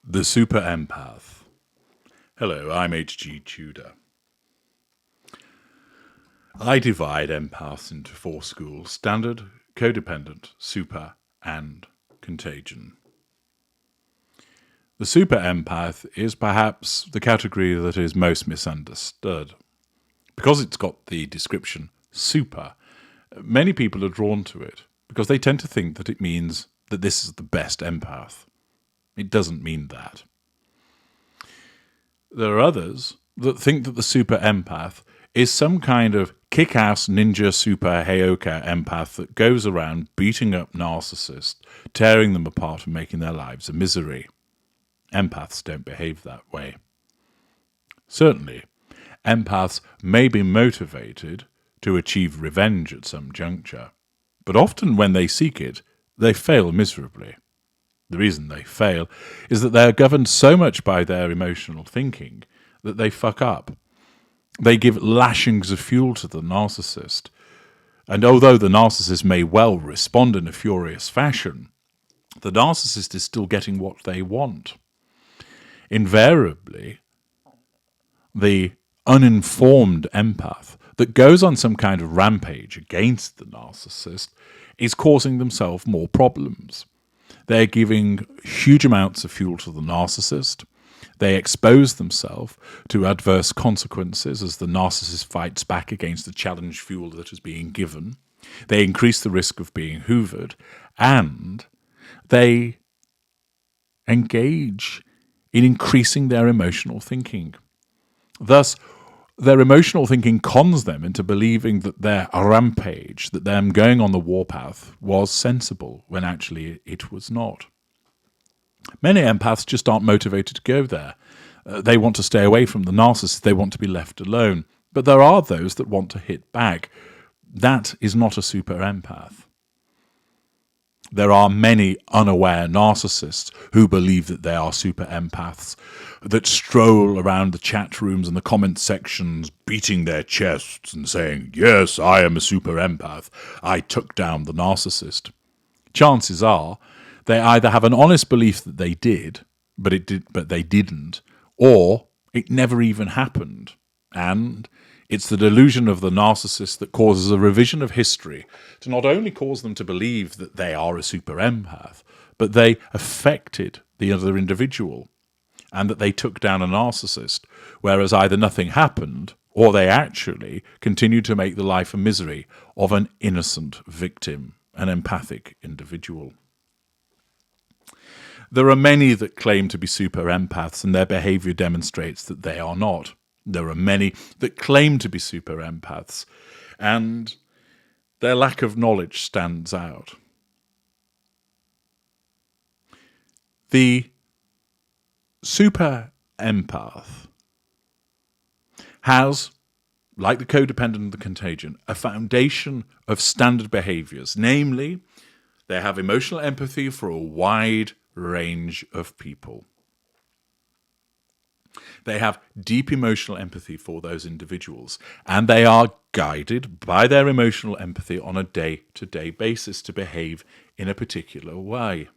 The Super Empath. Hello, I'm H.G. Tudor. I divide empaths into 4 schools: standard, codependent, super, and contagion. The super empath is perhaps the category that is most misunderstood. Because it's got the description super, many people are drawn to it because they tend to think that it means that this is the best empath. It doesn't mean that. There are others that think that the super empath is some kind of kick-ass ninja super heyoka empath that goes around beating up narcissists, tearing them apart and making their lives a misery. Empaths don't behave that way. Certainly, empaths may be motivated to achieve revenge at some juncture, but often when they seek it, they fail miserably. The reason they fail is that they are governed so much by their emotional thinking that they fuck up. They give lashings of fuel to the narcissist. And although the narcissist may well respond in a furious fashion, the narcissist is still getting what they want. Invariably, the uninformed empath that goes on some kind of rampage against the narcissist is causing themselves more problems. They're giving huge amounts of fuel to the narcissist. They expose themselves to adverse consequences as the narcissist fights back against the challenge fuel that is being given. They increase the risk of being hoovered, and they engage in increasing their emotional thinking. Thus, their emotional thinking cons them into believing that their rampage, that them going on the warpath, was sensible, when actually it was not. Many empaths just aren't motivated to go there. They want to stay away from the narcissist. They want to be left alone. But there are those that want to hit back. That is not a super empath. There are many unaware narcissists who believe that they are super empaths, that stroll around the chat rooms and the comment sections beating their chests and saying, "Yes, I am a super empath. I took down the narcissist." Chances are they either have an honest belief that they did, but they didn't, or it never even happened. And it's the delusion of the narcissist that causes a revision of history to not only cause them to believe that they are a super empath, but they affected the other individual and that they took down a narcissist, whereas either nothing happened or they actually continued to make the life a misery of an innocent victim, an empathic individual. There are many that claim to be super empaths and their behavior demonstrates that they are not. There are many that claim to be super empaths, and their lack of knowledge stands out. The super empath has, like the codependent and the contagion, a foundation of standard behaviors. Namely, they have emotional empathy for a wide range of people. They have deep emotional empathy for those individuals, and they are guided by their emotional empathy on a day-to-day basis to behave in a particular way.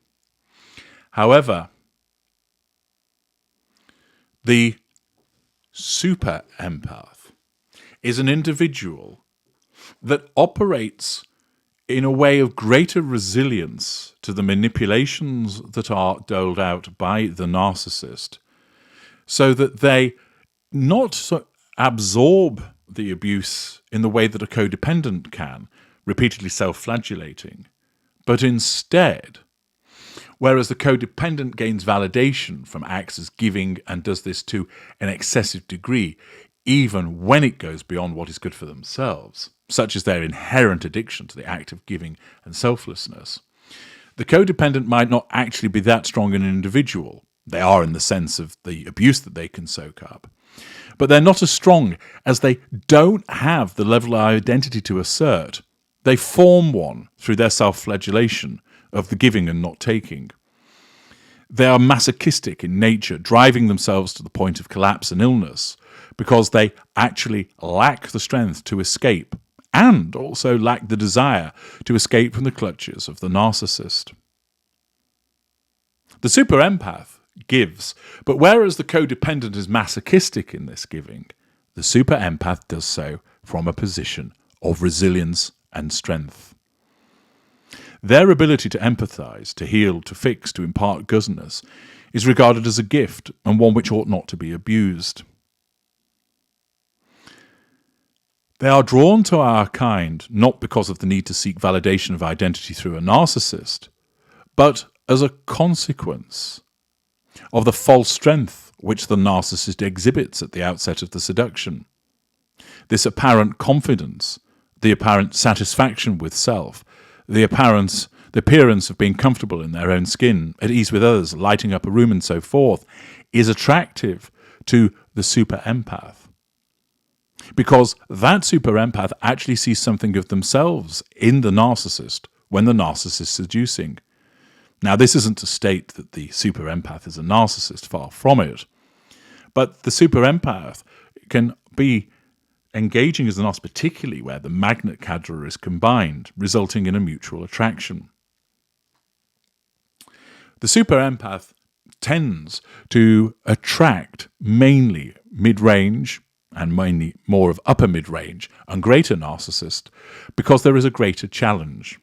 However, the super empath is an individual that operates in a way of greater resilience to the manipulations that are doled out by the narcissist, so that they not absorb the abuse in the way that a codependent can, repeatedly self-flagellating, but instead, whereas the codependent gains validation from acts as giving and does this to an excessive degree, even when it goes beyond what is good for themselves, such as their inherent addiction to the act of giving and selflessness, the codependent might not actually be that strong an individual. They are in the sense of the abuse that they can soak up. But they're not as strong as they don't have the level of identity to assert. They form one through their self-flagellation of the giving and not taking. They are masochistic in nature, driving themselves to the point of collapse and illness because they actually lack the strength to escape and also lack the desire to escape from the clutches of the narcissist. The super empath gives. But whereas the codependent is masochistic in this giving, the super empath does so from a position of resilience and strength. Their ability to empathize, to heal, to fix, to impart goodness is regarded as a gift and one which ought not to be abused. They are drawn to our kind not because of the need to seek validation of identity through a narcissist, but as a consequence of the false strength which the narcissist exhibits at the outset of the seduction. This apparent confidence, the apparent satisfaction with self, the appearance of being comfortable in their own skin, at ease with others, lighting up a room and so forth, is attractive to the super empath. Because that super empath actually sees something of themselves in the narcissist when the narcissist is seducing. Now, this isn't to state that the super empath is a narcissist, far from it. But the super empath can be engaging as a narcissist, particularly where the magnet cadre is combined, resulting in a mutual attraction. The super empath tends to attract mainly mid-range and mainly more of upper mid-range and greater narcissist because there is a greater challenge.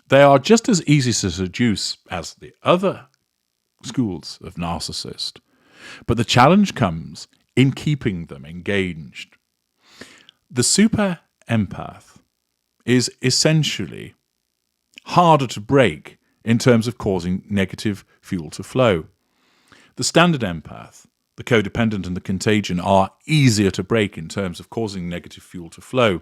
They are just as easy to seduce as the other schools of narcissist, but the challenge comes in keeping them engaged. The super empath is essentially harder to break in terms of causing negative fuel to flow. The standard empath, the codependent and the contagion are easier to break in terms of causing negative fuel to flow.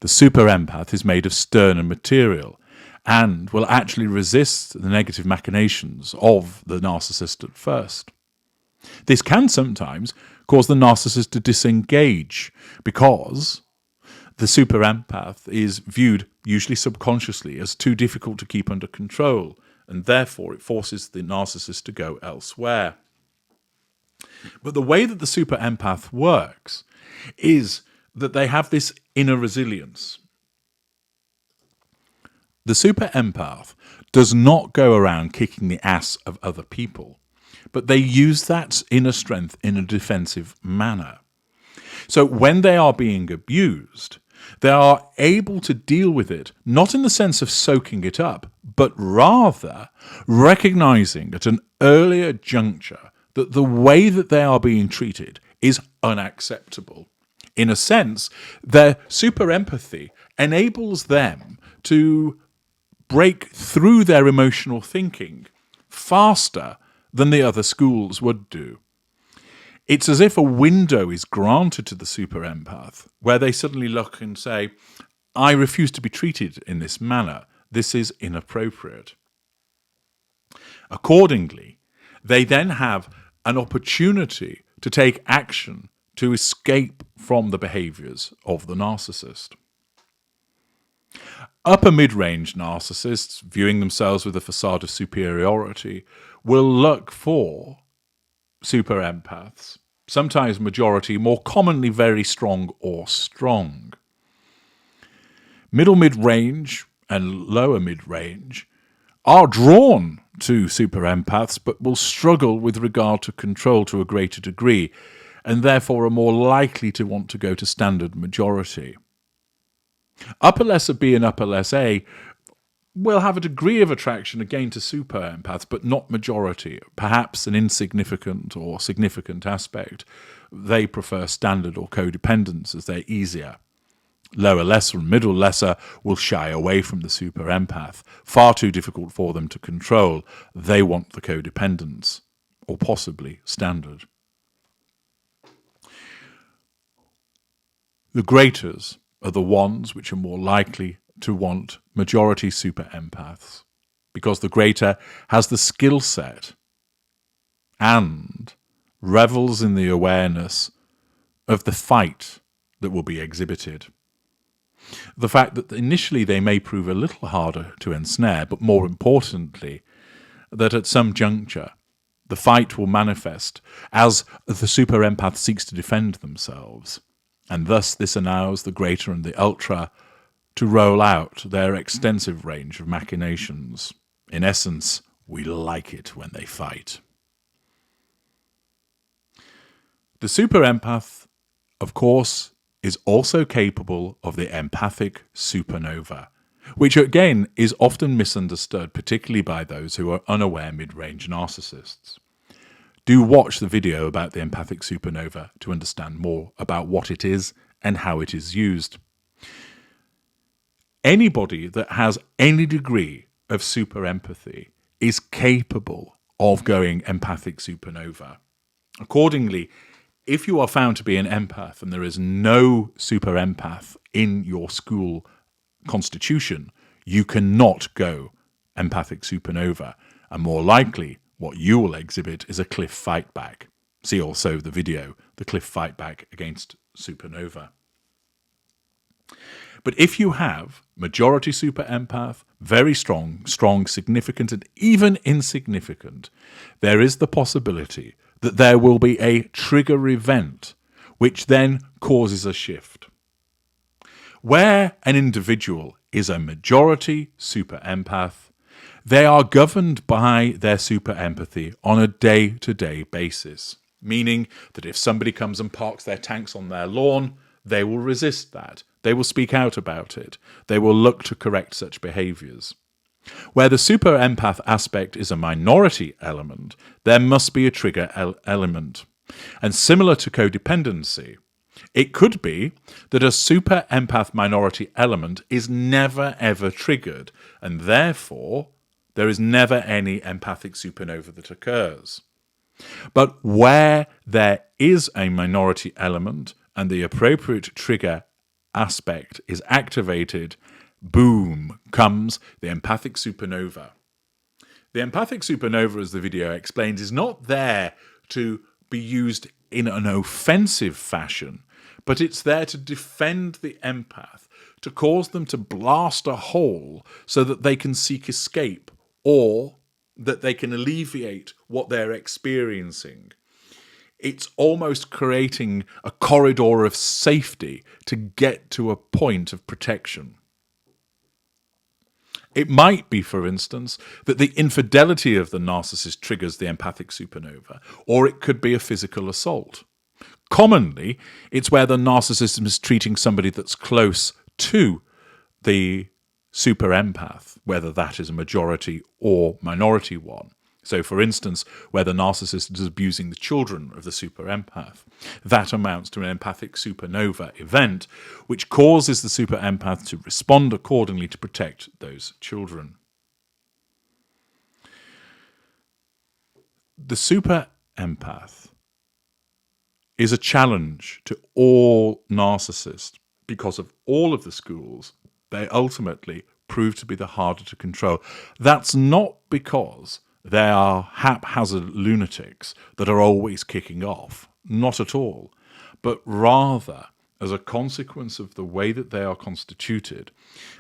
The super empath is made of sterner material and will actually resist the negative machinations of the narcissist at first. This can sometimes cause the narcissist to disengage because the super empath is viewed, usually subconsciously, as too difficult to keep under control, and therefore it forces the narcissist to go elsewhere. But the way that the super empath works is that they have this inner resilience. The super empath does not go around kicking the ass of other people, but they use that inner strength in a defensive manner. So when they are being abused, they are able to deal with it, not in the sense of soaking it up, but rather recognizing at an earlier juncture that the way that they are being treated is unacceptable. In a sense, their super empathy enables them to break through their emotional thinking faster than the other schools would do. It's as if a window is granted to the super empath, where they suddenly look and say, I refuse to be treated in this manner. This is inappropriate. Accordingly, they then have an opportunity to take action to escape from the behaviours of the narcissist. Upper mid-range narcissists, viewing themselves with a facade of superiority, will look for super empaths, sometimes majority, more commonly very strong or strong. Middle mid-range and lower mid-range are drawn to super empaths, but will struggle with regard to control to a greater degree, and therefore are more likely to want to go to standard majority. Upper lesser B and upper less A will have a degree of attraction again to super empaths, but not majority, perhaps an insignificant or significant aspect. They prefer standard or codependence as they're easier. Lower lesser and middle lesser will shy away from the super empath. Far too difficult for them to control. They want the codependence, or possibly standard. The greaters are the ones which are more likely to want majority super empaths, because the greater has the skill set and revels in the awareness of the fight that will be exhibited. The fact that initially they may prove a little harder to ensnare, but more importantly, that at some juncture the fight will manifest as the super empath seeks to defend themselves, and thus this allows the greater and the ultra to roll out their extensive range of machinations. In essence, we like it when they fight. The super empath, of course, is also capable of the empathic supernova, which again is often misunderstood, particularly by those who are unaware mid-range narcissists. Do watch the video about the empathic supernova to understand more about what it is and how it is used. Anybody that has any degree of super empathy is capable of going empathic supernova. Accordingly, if you are found to be an empath and there is no super empath in your school constitution, you cannot go empathic supernova, and more likely what you will exhibit is a cliff fight back. See also the video, the cliff fight back against supernova. But if you have majority super empath, very strong, significant, and even insignificant, there is the possibility that there will be a trigger event which then causes a shift. Where an individual is a majority super empath, they are governed by their super empathy on a day-to-day basis, meaning that if somebody comes and parks their tanks on their lawn, they will resist that. They will speak out about it. They will look to correct such behaviours. Where the super empath aspect is a minority element, there must be a trigger element. And similar to codependency, it could be that a super empath minority element is never ever triggered, and therefore there is never any empathic supernova that occurs. But where there is a minority element and the appropriate trigger aspect is activated, boom, comes the empathic supernova. The empathic supernova, as the video explains, is not there to be used in an offensive fashion, but it's there to defend the empath, to cause them to blast a hole so that they can seek escape or that they can alleviate what they're experiencing. It's almost creating a corridor of safety to get to a point of protection. It might be, for instance, that the infidelity of the narcissist triggers the empathic supernova, or it could be a physical assault. Commonly, it's where the narcissist is treating somebody that's close to the super empath, whether that is a majority or minority one. So, for instance, where the narcissist is abusing the children of the super empath, that amounts to an empathic supernova event, which causes the super empath to respond accordingly to protect those children. The super empath is a challenge to all narcissists because of all of the schools. They ultimately prove to be the harder to control. That's not because they are haphazard lunatics that are always kicking off. Not at all. But rather, as a consequence of the way that they are constituted,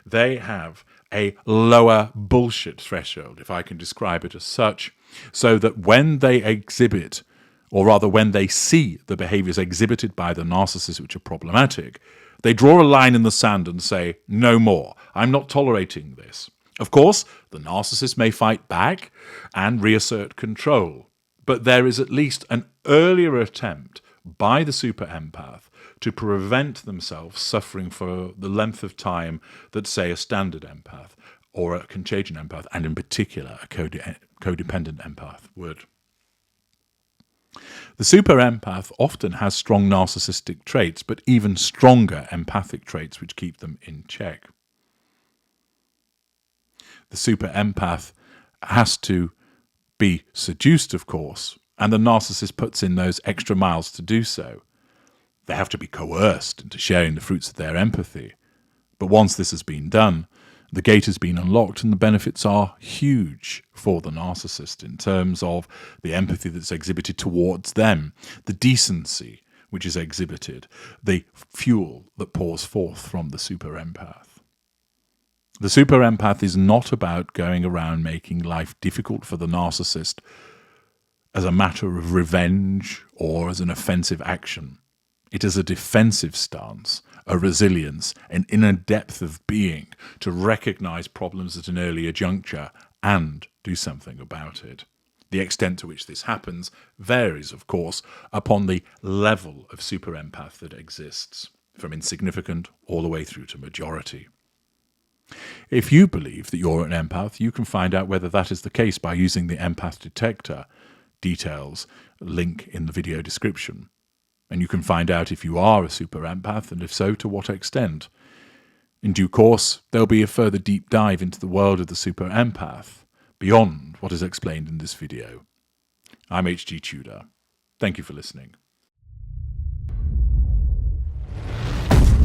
they have a lower bullshit threshold, if I can describe it as such, so that when they exhibit, or rather when they see the behaviours exhibited by the narcissist which are problematic, they draw a line in the sand and say, no more, I'm not tolerating this. Of course, the narcissist may fight back and reassert control, but there is at least an earlier attempt by the super empath to prevent themselves suffering for the length of time that, say, a standard empath or a contagion empath, and in particular a codependent empath would. The super empath often has strong narcissistic traits, but even stronger empathic traits which keep them in check. The super empath has to be seduced, of course, and the narcissist puts in those extra miles to do so. They have to be coerced into sharing the fruits of their empathy. But once this has been done, the gate has been unlocked and the benefits are huge for the narcissist in terms of the empathy that's exhibited towards them, the decency which is exhibited, the fuel that pours forth from the super empath. The super empath is not about going around making life difficult for the narcissist as a matter of revenge or as an offensive action. It is a defensive stance, a resilience, an inner depth of being to recognize problems at an earlier juncture and do something about it. The extent to which this happens varies, of course, upon the level of super empath that exists, from insignificant all the way through to majority. If you believe that you're an empath, you can find out whether that is the case by using the empath detector details link in the video description. And you can find out if you are a super empath, and if so, to what extent. In due course, there'll be a further deep dive into the world of the super empath, beyond what is explained in this video. I'm H.G. Tudor. Thank you for listening.